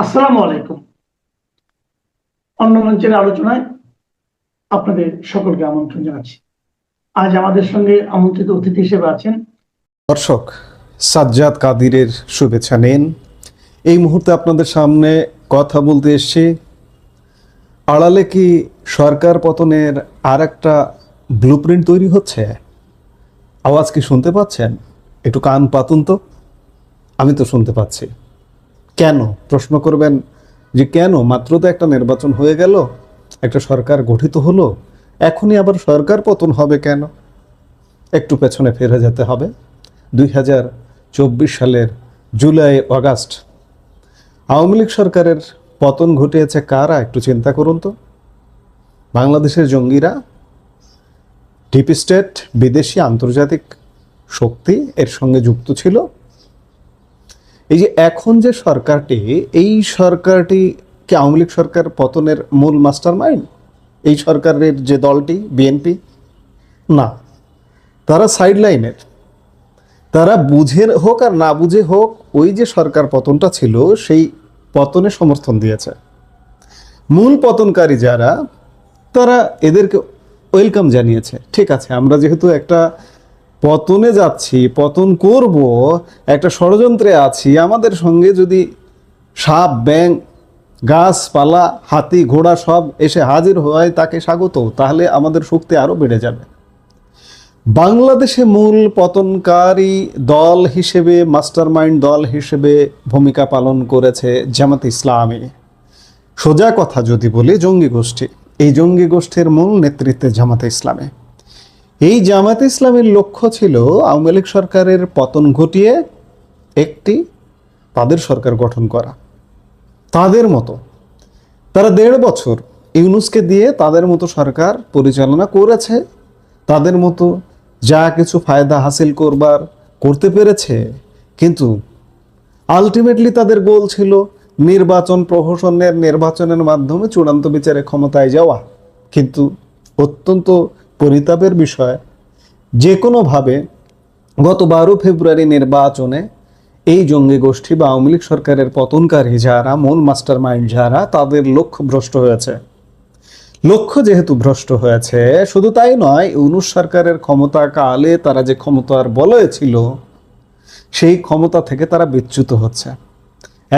আসসালামু আলাইকুম। অন্য মঞ্চের আলোচনায় আপনাদের সকলকে আমন্ত্রণ জানাচ্ছি। আজ আমাদের সঙ্গে আমন্ত্রিত অতিথি হিসেবে আছেন দর্শক, সাজ্জাদ কাদিরের শুভেচ্ছা নিন। এই মুহূর্তে আপনাদের সামনে কথা বলতে এসেছি। আড়ালে কি সরকার পতনের আর একটা ব্লুপ্রিন্ট তৈরি হচ্ছে? আওয়াজ কি শুনতে পাচ্ছেন? একটু কান পাতুন তো। আমি তো শুনতে পাচ্ছি। কেন প্রশ্ন করবেন যে কেন? মাত্র তো একটা নির্বাচন হয়ে গেল, একটা সরকার গঠিত হলো, এখনই আবার সরকার পতন হবে কেন? একটু পেছনে ফিরে যেতে হবে। 2024 সালের জুলাই আগস্ট আওয়ামী লীগ সরকারের পতন ঘটিয়েছে কারা? একটু চিন্তা করুন তো। বাংলাদেশের জঙ্গিরা, ডিপ স্টেট, বিদেশি আন্তর্জাতিক শক্তি এর সঙ্গে যুক্ত ছিল। এই যে এখন যে সরকারটি, এই সরকারটি কি আওয়ামী লীগ সরকার পতনের মূল মাস্টার মাইন্ড? এই সরকারের যে দলটি বিএনপি? না, তারা সাইড লাইনের। তারা বুঝে হোক আর না বুঝে হোক, ওই যে সরকার পতনটা ছিল সেই পতনে সমর্থন দিয়েছে। মূল পতনকারী যারা, তারা এদেরকে ওয়েলকাম জানিয়েছে। ঠিক আছে, আমরা যেহেতু একটা পতনে যাচ্ছি, পতন করব, একটা ষড়যন্ত্রে আছি, আমাদের সঙ্গে যদি সাপ, ব্যাঙ, গাছপালা, হাতি, ঘোড়া সব এসে হাজির হয় তাকে স্বাগত, তাহলে আমাদের শক্তি আরও বেড়ে যাবে। বাংলাদেশে মূল পতনকারী দল হিসেবে, মাস্টারমাইন্ড দল হিসেবে ভূমিকা পালন করেছে জামাত ইসলামী। সোজা কথা যদি বলি, জঙ্গি গোষ্ঠী। এই জঙ্গি গোষ্ঠীর মূল নেতৃত্বে জামাতে ইসলামী। এই জামাতে ইসলামের লক্ষ্য ছিল আওয়ামী লীগ সরকারের পতন ঘটিয়ে একটি তাদের সরকার গঠন করা। তাদের মতো তারা 1.5 বছর ইউনূসকে দিয়ে তাদের মতো সরকার পরিচালনা করেছে। তাদের মতো যা কিছু ফায়দা হাসিল করতে পেরেছে, কিন্তু আলটিমেটলি তাদের গোল ছিল নির্বাচনের মাধ্যমে চূড়ান্ত বিচারে ক্ষমতায় যাওয়া। কিন্তু অত্যন্ত পরিতাপের বিষয়, যে কোনোভাবে গত 12 ফেব্রুয়ারি নির্বাচনে এই জঙ্গি গোষ্ঠী বা আওয়ামী লীগ সরকারের পতনকারী যারা, মূল মাস্টার মাইন্ড যারা, তাদের লক্ষ্য ভ্রষ্ট হয়েছে। লক্ষ্য যেহেতু ভ্রষ্ট হয়েছে, শুধু তাই নয়, ইউনূস সরকারের ক্ষমতাকালে তারা যে ক্ষমতার বলয়ে ছিল, সেই ক্ষমতা থেকে তারা বিচ্যুত হচ্ছে।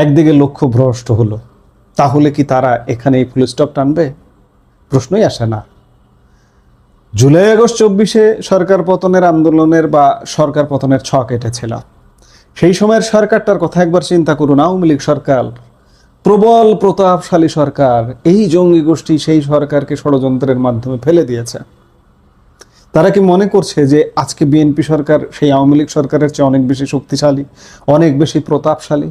একদিকে লক্ষ্য ভ্রষ্ট হলো, তাহলে কি তারা এখানেই ফুল স্টপ টানবে? প্রশ্নই আসে না। জুলাই আগস্ট 24-এ সরকার পতনের আন্দোলনের বা সরকার পতনের ছক এঁটেছিল। সেই সময়ের সরকারটার কথা একবার চিন্তা করুন। আওয়ামী লীগ সরকার, প্রবল প্রতাপশালী সরকার, এই জঙ্গি গোষ্ঠী সেই সরকারকে ষড়যন্ত্রের মাধ্যমে ফেলে দিয়েছে। তারা কি মনে করছে যে আজকে বিএনপি সরকার সেই আওয়ামী লীগ সরকারের চেয়ে অনেক বেশি শক্তিশালী, অনেক বেশি প্রতাপশালী?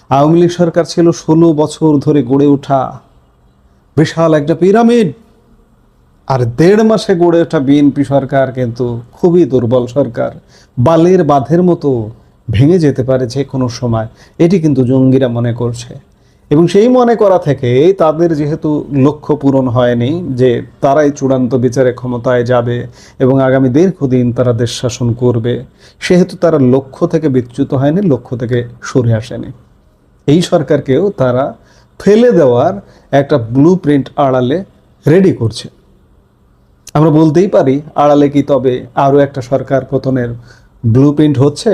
আওয়ামী লীগ সরকার ছিল 16 বছর ধরে গড়ে ওঠা বিশাল একটা পিরামিড, আর 1.5 মাসে গড়ে ওঠা বিএনপি সরকার কিন্তু খুবই দুর্বল সরকার, বালির বাঁধের মতো ভেঙে যেতে পারে যে কোনো সময়। এটি কিন্তু জঙ্গিরা মনে করছে। এবং সেই মনে করা থেকে তাদের যেহেতু লক্ষ্য পূরণ হয়নি যে তারাই চূড়ান্ত বিচারে ক্ষমতায় যাবে এবং আগামী দীর্ঘদিন তারা দেশ শাসন করবে, সেহেতু তারা লক্ষ্য থেকে বিচ্যুত হয়নি, লক্ষ্য থেকে সরে আসেনি। এই সরকারকেও তারা ফেলে দেওয়ার একটা ব্লুপ্রিন্ট আড়ালে রেডি করছে। আমরা বলতেই পারি, আড়ালে কি তবে আরও একটা সরকার পতনের ব্লুপ্রিন্ট হচ্ছে?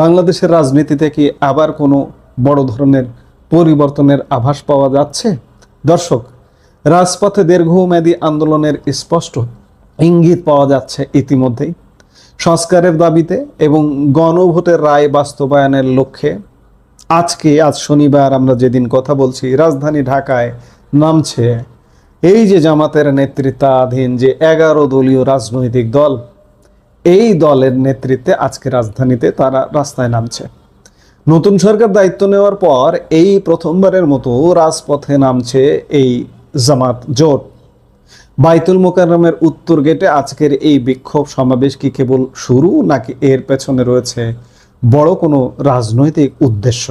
বাংলাদেশের রাজনীতিতে কি আবার কোনো বড় ধরনের পরিবর্তনের আভাস পাওয়া যাচ্ছে? দর্শক, রাজপথে দীর্ঘমেয়াদী আন্দোলনের স্পষ্ট ইঙ্গিত পাওয়া যাচ্ছে ইতিমধ্যেই। সংস্কারের দাবিতে এবং গণভোটের রায় বাস্তবায়নের লক্ষ্যে আজ শনিবার আমরা যেদিন কথা বলছি, রাজধানী ঢাকায় নামছে এই যে জামাতের নেতৃত্বাধীন যে 11 দলীয় রাজনৈতিক দল, এই দলের নেতৃত্বে আজকে রাজধানীতে তারা রাস্তায় নামছে। নতুন সরকার দায়িত্ব নেওয়ার পর এই প্রথমবারের মতো রাজপথে নামছে এই জামাত জোট। বাইতুল মোকাররমের উত্তর গেটে আজকের এই বিক্ষোভ সমাবেশ কি কেবল শুরু, নাকি এর পেছনে রয়েছে বড় কোনো রাজনৈতিক উদ্দেশ্য?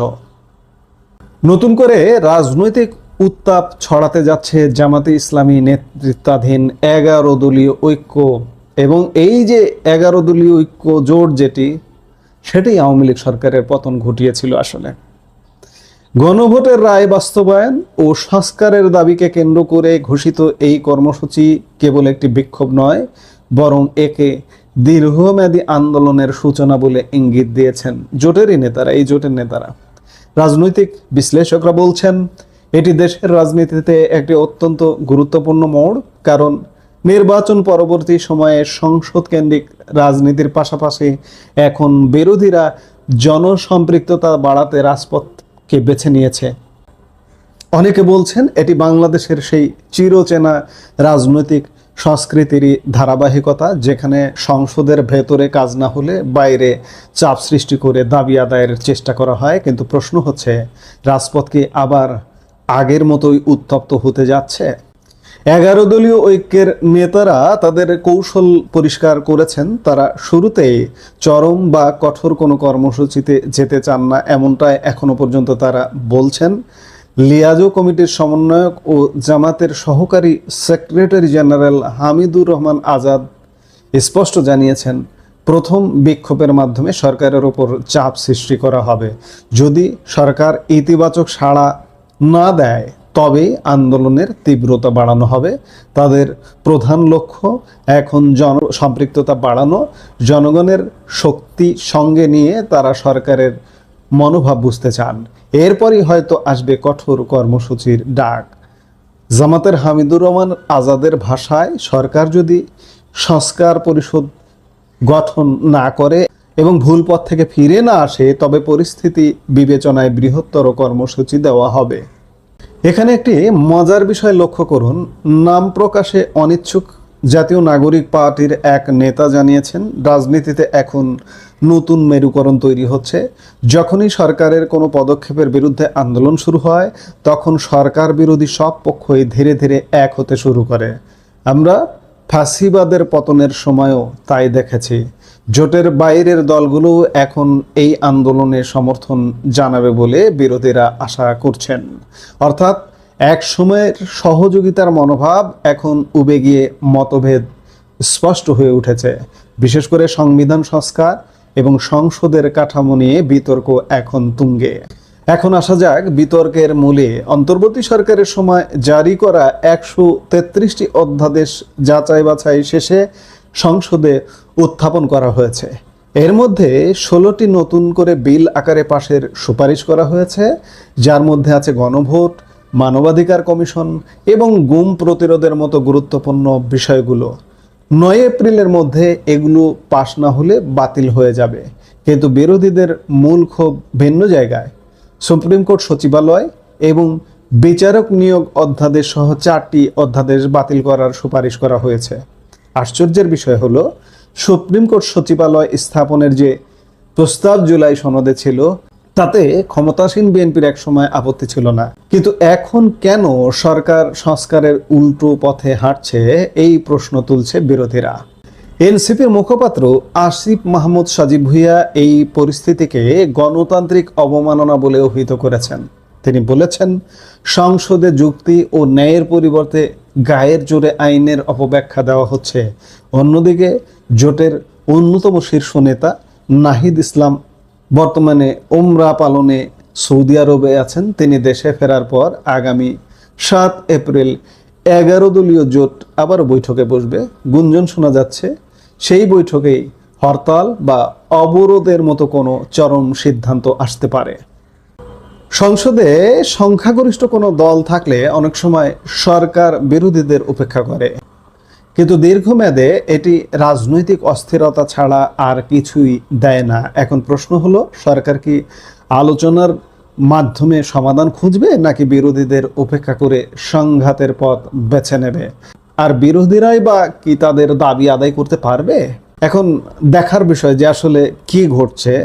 নতুন করে রাজনৈতিক উত্তাপ ছড়াতে যাচ্ছে জামাতে ইসলামী নেতৃত্বাধীন 11 দলীয় ঐক্য, এবং এই যে 11 দলীয় ঐক্য জোট যেটি, সেটাই আওয়ামী লীগ সরকারের পতন ঘটিয়েছিল। আসলে গণভোটের রায় বাস্তবায়ন ও সংস্কারের দাবিকে কেন্দ্র করে ঘোষিত এই কর্মসূচি কেবল একটি বিক্ষোভ নয়, বরং একে দীর্ঘমেয়াদী আন্দোলনের সূচনা বলে ইঙ্গিত দিয়েছেন এই জোটের নেতারা। রাজনৈতিক বিশ্লেষকরা বলছেন এটি দেশের রাজনীতিতে একটি অত্যন্ত গুরুত্বপূর্ণ মোড়, কারণ নির্বাচন পরবর্তী সময়ে সংসদ কেন্দ্রিক রাজনীতির পাশাপাশি এখন বিরোধীরা জনসম্পৃক্ততা বাড়াতে রাজপথকে বেছে নিয়েছে। অনেকে বলছেন এটি বাংলাদেশের সেই চিরচেনা রাজনৈতিক সংস্কৃতিরই ধারাবাহিকতা, যেখানে সংসদের ভেতরে কাজ না হলে বাইরে চাপ সৃষ্টি করে দাবি আদায়ের চেষ্টা করা হয়। কিন্তু প্রশ্ন হচ্ছে, রাজপথ কি আবার আগের মতোই উত্তপ্ত হতে যাচ্ছে? 11 দলীয় ঐক্যের নেতারা তাদের কৌশল পরিষ্কার করেছেন। তারা শুরুতেই চরম বা কঠোর কোনো কর্মসূচিতে যেতে চান না, এমনটাই এখনো পর্যন্ত তারা বলছেন। লিয়াজো কমিটির সমন্বয়ক ও জামাতের সহকারী সেক্রেটারি জেনারেল হামিদুর রহমান আজাদ স্পষ্ট জানিয়েছেন, প্রথম বিক্ষোভের মাধ্যমে সরকারের ওপর চাপ সৃষ্টি করা হবে। যদি সরকার ইতিবাচক সাড়া না দেয় তবে আন্দোলনের তীব্রতা বাড়ানো হবে। তাদের প্রধান লক্ষ্য এখন জনসম্পৃক্ততা বাড়ানো, জনগণের শক্তি সঙ্গে নিয়ে তারা সরকারের মনোভাব বুঝতে চান। এরপরই হয়তো আসবে কঠোর কর্মসূচির ডাক। জামাতের হামিদুর রহমান আজাদের ভাষায়, সরকার যদি সংস্কার পরিষদ গঠন না করে এবং ভুল পথ থেকে ফিরে না আসে, তবে পরিস্থিতি বিবেচনায় বৃহত্তর কর্মসূচি দেওয়া হবে। এখানে একটি মজার বিষয় লক্ষ্য করুন। নাম প্রকাশে অনিচ্ছুক জাতীয় নাগরিক পার্টির এক নেতা জানিয়েছেন, রাজনীতিতে এখন নতুন মেরুকরণ তৈরি হচ্ছে। যখনই সরকারের কোনো পদক্ষেপের বিরুদ্ধে আন্দোলন শুরু হয়, তখন সরকার বিরোধী সব পক্ষই ধীরে ধীরে এক হতে শুরু করে। আমরা ফ্যাসিবাদের পতনের সময়ও তাই দেখেছি। জোটের বাইরের দলগুলো এখন এই আন্দোলনে সমর্থন জানাবে বলে বিরোধীরা আশা করছেন। অর্থাৎ এক সময়ের সহযোগিতার মনোভাব এখন উবে গিয়ে মতভেদ স্পষ্ট হয়ে উঠেছে। বিশেষ করে সংবিধান সংস্কার এবং সংসদের কাঠামো নিয়ে বিতর্ক এখন তুঙ্গে। এখন আসা যাক বিতর্কের মূলে। অন্তর্বর্তী সরকারের সময় জারি করা 133টি অধ্যাদেশ যাচাই বাছাই শেষে সংসদে উত্থাপন করা হয়েছে। এর মধ্যে 16টি নতুন করে বিল আকারে পাশের সুপারিশ করা হয়েছে, যার মধ্যে আছে গণভোট, মানবাধিকার কমিশন এবং গুম প্রতিরোধের মতো গুরুত্বপূর্ণ বিষয়গুলো। 9 এপ্রিলের মধ্যে এগুলো পাশ না হলে বাতিল হয়ে যাবে। কিন্তু বিরোধীদের মূল ক্ষোভ ভিন্ন জায়গায়। সুপ্রিম কোর্ট সচিবালয় এবং বিচারক নিয়োগ অধ্যাদেশ সহ 4টি অধ্যাদেশ বাতিল করার সুপারিশ করা হয়েছে। আশ্চর্যের বিষয় হলো, সুপ্রিম কোর্ট সচিবালয় স্থাপনের যে প্রস্তাব জুলাই সনদে ছিল, তাতে ক্ষমতাসীন বিএনপির এক সময় আপত্তি ছিল না। কিন্তু এখন কেন সরকার সংস্কারের উল্টো পথে হাঁটছে, এই প্রশ্ন তুলছে বিরোধীরা। এনসিপির মুখপাত্র আসিফ মাহমুদ সাজিব ভুঁইয়া এই পরিস্থিতিকে গণতান্ত্রিক অবমাননা বলে অভিহিত করেছেন। তিনি বলেছেন, সংসদে যুক্তি ও ন্যায়ের পরিবর্তে গায়ের জোরে আইনের অপব্যাখ্যা দেওয়া হচ্ছে। অন্যদিকে জোটের অন্যতম শীর্ষ নেতা নাহিদ ইসলাম বর্তমানে উমরা পালনে সৌদি আরবে আছেন। তিনি দেশে ফেরার পর আগামী 7 এপ্রিল 11 দলীয় জোট আবার বৈঠকে বসবে। গুঞ্জন শোনা যাচ্ছে সেই বৈঠকেই হরতাল বা অবরোধের মতো কোনো চরম সিদ্ধান্ত আসতে পারে। সংসদে সংখ্যাগরিষ্ঠ কোনো দল থাকলে অনেক সময় সরকার বিরোধীদের উপেক্ষা করে, কিন্তু দীর্ঘমেয়াদে এটি রাজনৈতিক অস্থিরতা ছাড়া আর কিছুই দেয় না। এখন প্রশ্ন হলো, সরকার কি আলোচনার মাধ্যমে সমাধান খুঁজবে, নাকি বিরোধীদের উপেক্ষা করে সংঘাতের পথ বেছে নেবে? আর বিরোধীরাই বা কি তাদের দাবি আদায় করতে পারবে? এখন দেখার বিষয় যে আসলে কি ঘটছে।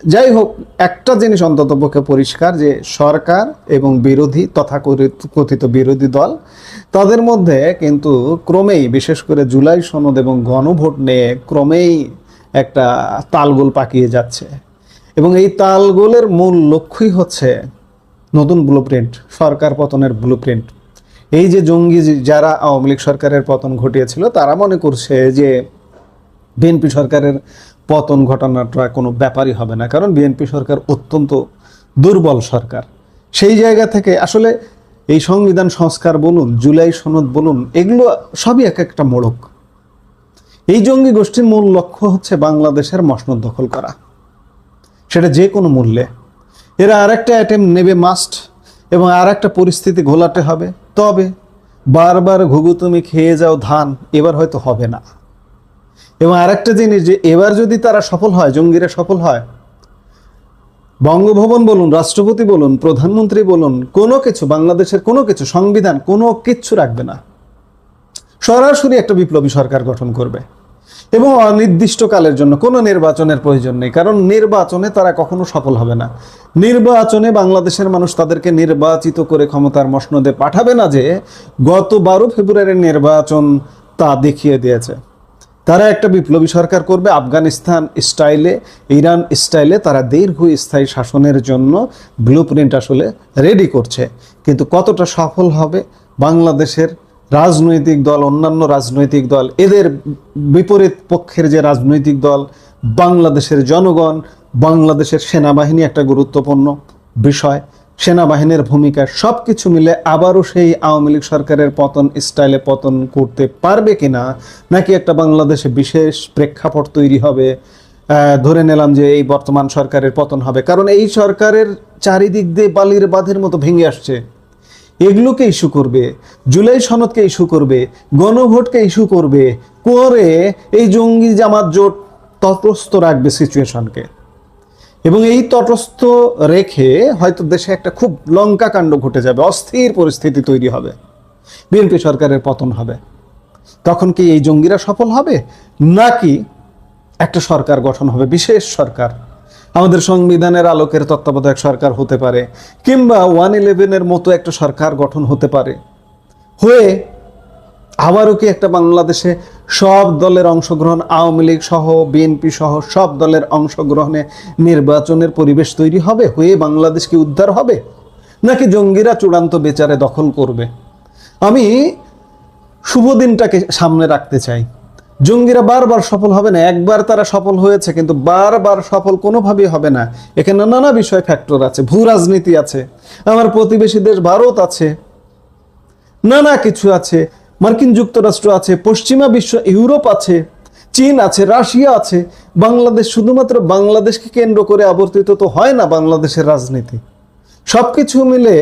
যাই হোক, একটা জিনিস অন্ততপক্ষে পরিষ্কার, যে সরকার এবং বিরোধী তথাকথিত বিরোধী দল, তাদের মধ্যে কিন্তু ক্রমেই, বিশেষ করে জুলাই সনদ এবং গণভোট নিয়ে ক্রমেই একটা তালগোল পাকিয়ে যাচ্ছে। এবং এই তালগোলের মূল লক্ষ্যই হচ্ছে নতুন ব্লুপ্রিন্ট, সরকার পতনের ব্লুপ্রিন্ট। এই যে জঙ্গি যারা আওয়ামী লীগ সরকারের পতন ঘটিয়েছিল, তারা মনে করছে যে বিএনপি সরকারের পতন ঘটানোটা কোনো ব্যাপারই হবে না, কারণ বিএনপি সরকার অত্যন্ত দুর্বল সরকার। সেই জায়গা থেকে আসলে এই সংবিধান সংস্কার বলুন, জুলাই সনদ বলুন, এগুলো সবই এক একটা মোড়ক। এই জঙ্গি গোষ্ঠীর মূল লক্ষ্য হচ্ছে বাংলাদেশের মসনদ দখল করা, সেটা যে কোনো মূল্যে। এরা আরেকটা অ্যাটেম্প নেবে মাস্ট, এবং আর একটা পরিস্থিতি ঘোলাতে হবে। তবে বারবার ঘুঘু তুমি খেয়ে যাও ধান এবার হয়তো হবে না। এবং আরেকটা জিনিস, যে এবার যদি তারা সফল হয়, জঙ্গিরা সফল হয়, বঙ্গভবন বলুন, রাষ্ট্রপতি বলুন, প্রধানমন্ত্রী বলুন, কোনো কিছু, বাংলাদেশের কোনো কিছু, সংবিধান, কোনো কিচ্ছু রাখবে না। সরাসরি একটা বিপ্লবী সরকার গঠন করবে, এবং অনির্দিষ্টকালের জন্য কোনো নির্বাচনের প্রয়োজন নেই, কারণ নির্বাচনে তারা কখনো সফল হবে না। নির্বাচনে বাংলাদেশের মানুষ তাদেরকে নির্বাচিত করে ক্ষমতার মসনদে পাঠাবে না, যে গত 12 ফেব্রুয়ারির নির্বাচন তা দেখিয়ে দিয়েছে। তারা একটা বিপ্লবী সরকার করবে, আফগানিস্তান স্টাইলে, ইরান স্টাইলে। তারা দীর্ঘস্থায়ী শাসনের জন্য ব্লুপ্রিন্ট আসলে রেডি করছে, কিন্তু কতটা সফল হবে বাংলাদেশের রাজনৈতিক দল, অন্যান্য রাজনৈতিক দল, এদের বিপরীত পক্ষের যে রাজনৈতিক দল, বাংলাদেশের জনগণ, বাংলাদেশের সেনাবাহিনী একটা গুরুত্বপূর্ণ বিষয়, সেনাবাহিনীর ভূমিকা, সব কিছু মিলে আবারও সেই আওয়ামী লীগ সরকারের পতন স্টাইলে পতন করতে পারবে কিনা, নাকি একটা বাংলাদেশে বিশেষ প্রেক্ষাপট তৈরি হবে। ধরে নিলাম যে এই বর্তমান সরকারের পতন হবে, কারণ এই সরকারের চারিদিক দিয়ে বালির বাঁধের মতো ভেঙে আসছে। এগুলোকে ইস্যু করবে, জুলাই সনদকে ইস্যু করবে, গণভোটকে ইস্যু করবে, করে এই জঙ্গি জামাত জোট তটস্থ রাখবে সিচুয়েশনকে। এবং এই তটস্থ রেখে হয়তো দেশে একটা খুব লঙ্কা কাণ্ড ঘটে যাবে, অস্থির পরিস্থিতি তৈরি হবে, বিএনপি সরকারের পতন হবে। তখন কি এই জঙ্গিরা সফল হবে, নাকি একটা সরকার গঠন হবে, বিশেষ সরকার, আমাদের সংবিধানের আলোকের তত্ত্বাবধায়ক সরকার হতে পারে, কিংবা 111-এর মতো একটা সরকার গঠন হতে পারে, হয়ে আবারও কি একটা বাংলাদেশে সব দলের অংশগ্রহণ, আওয়ামী লীগ সহ, বিএনপি সহ সব দলের অংশগ্রহণে নির্বাচনের পরিবেশ তৈরি হবে, হয়ে বাংলাদেশ কি উদ্ধার হবে, নাকি জঙ্গিরা চূড়ান্ত বিচারে দখল করবে? আমি শুভ দিনটাকে সামনে রাখতে চাই। জঙ্গিরা বারবার সফল হবে না, একবার তারা সফল হয়েছে, কিন্তু বারবার সফল কোনোভাবেই হবে না। এখানে নানা বিষয় ফ্যাক্টর আছে, ভূ রাজনীতি আছে, আমার প্রতিবেশী দেশ ভারত আছে, নানা কিছু আছে, মার্কিন যুক্তরাষ্ট্র আছে, পশ্চিমা বিশ্ব ইউরোপ আছে, চীন আছে, রাশিয়া আছে। বাংলাদেশ শুধুমাত্র বাংলাদেশকে কেন্দ্র করে আবর্তিত তো হয় না বাংলাদেশের রাজনীতি। সব কিছু মিলে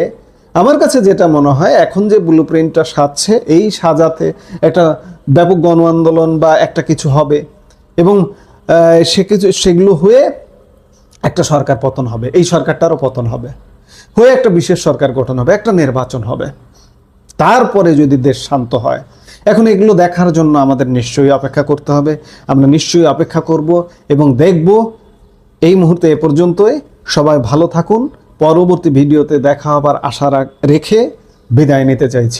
আমার কাছে যেটা মনে হয়, এখন যে ব্লুপ্রিন্টটা সাজছে, এই সাজাতে একটা ব্যাপক গণ আন্দোলন বা একটা কিছু হবে, এবং সেগুলো হয়ে একটা সরকার পতন হবে, এই সরকারটারও পতন হবে, হয়ে একটা বিশেষ সরকার গঠন হবে, একটা নির্বাচন হবে, তারপরে যদি দেশ শান্ত হয়। এখন এগুলো দেখার জন্য আমাদের নিশ্চয়ই অপেক্ষা করতে হবে। আমরা নিশ্চয়ই অপেক্ষা করব এবং দেখব। এই মুহূর্তে এ পর্যন্তই। সবাই ভালো থাকুন। পরবর্তী ভিডিওতে দেখা হবার আশা রেখে বিদায় নিতে চাইছি।